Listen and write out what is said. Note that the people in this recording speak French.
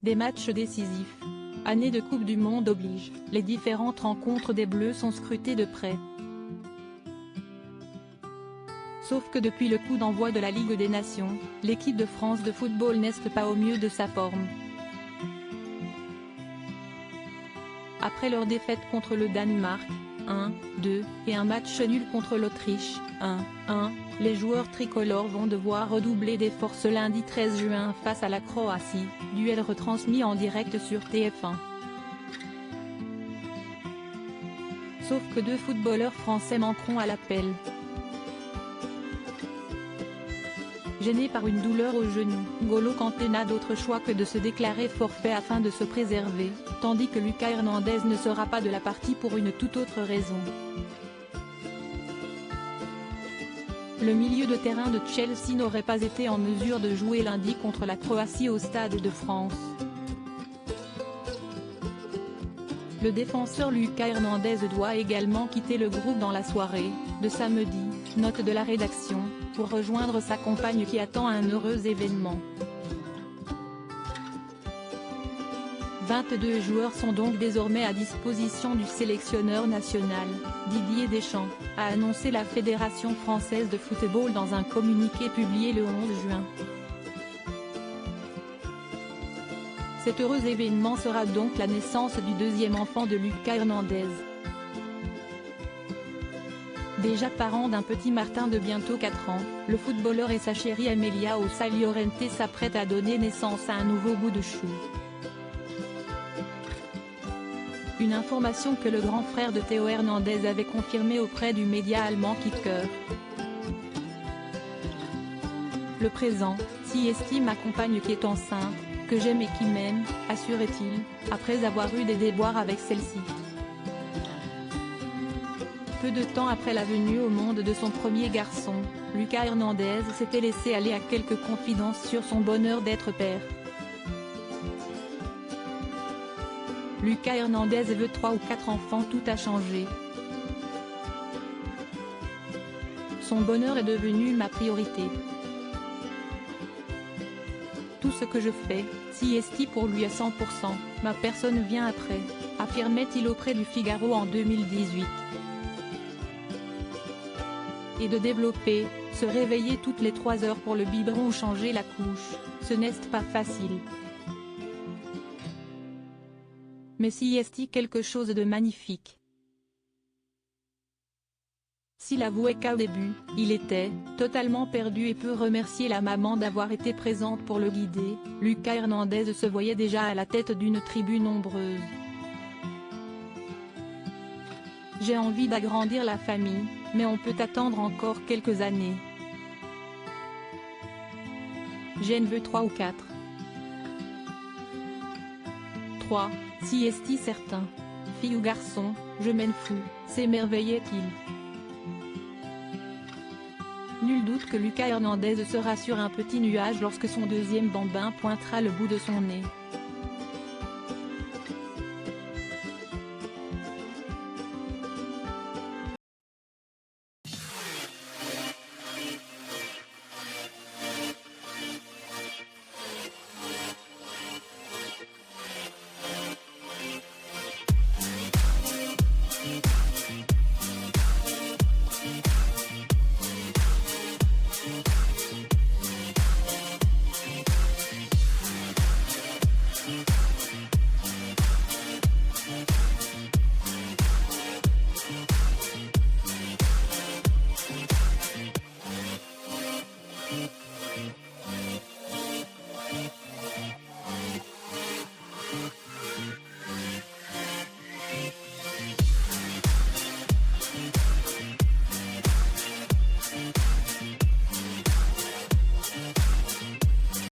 Des matchs décisifs. Année de Coupe du Monde oblige, les différentes rencontres des Bleus sont scrutées de près. Sauf que depuis le coup d'envoi de la Ligue des Nations, l'équipe de France de football n'est pas au mieux de sa forme. Après leur défaite contre le Danemark, 1-2, et un match nul contre l'Autriche, 1-1, les joueurs tricolores vont devoir redoubler d'efforts ce lundi 13 juin face à la Croatie, duel retransmis en direct sur TF1. Sauf que deux footballeurs français manqueront à l'appel. Gêné par une douleur au genou, N'Golo Kanté n'a d'autre choix que de se déclarer forfait afin de se préserver, tandis que Lucas Hernandez ne sera pas de la partie pour une toute autre raison. Le milieu de terrain de Chelsea n'aurait pas été en mesure de jouer lundi contre la Croatie au Stade de France. Le défenseur Lucas Hernandez doit également quitter le groupe dans la soirée de samedi, note de la rédaction, pour rejoindre sa compagne qui attend un heureux événement. 22 joueurs sont donc désormais à disposition du sélectionneur national, Didier Deschamps, a annoncé la Fédération française de football dans un communiqué publié le 11 juin. Cet heureux événement sera donc la naissance du deuxième enfant de Lucas Hernandez. Déjà parent d'un petit Martin de bientôt 4 ans, le footballeur et sa chérie Amelia Ossa Llorente s'apprêtent à donner naissance à un nouveau bout de chou. Une information que le grand frère de Théo Hernandez avait confirmée auprès du média allemand Kicker. Le présent, si estime ma compagne qui est enceinte, que j'aime et qui m'aime, assurait-il, après avoir eu des déboires avec celle-ci. Peu de temps après la venue au monde de son premier garçon, Lucas Hernandez s'était laissé aller à quelques confidences sur son bonheur d'être père. Lucas Hernandez veut 3 ou 4 enfants, tout a changé. Son bonheur est devenu ma priorité. Tout ce que je fais, si esti pour lui à 100%, ma personne vient après, affirmait-il auprès du Figaro en 2018. Et de développer, se réveiller toutes les 3 heures pour le biberon ou changer la couche, ce n'est pas facile. Mais si est-il quelque chose de magnifique. S'il avouait qu'au début, il était totalement perdu et peut remercier la maman d'avoir été présente pour le guider, Lucas Hernandez se voyait déjà à la tête d'une tribu nombreuse. J'ai envie d'agrandir la famille, mais on peut attendre encore quelques années. J'en veux 3 ou 4. 3, si est-il certain. Fille ou garçon, je m'en fous, s'émerveillait-il. Nul doute que Lucas Hernandez sera sur un petit nuage lorsque son deuxième bambin pointera le bout de son nez.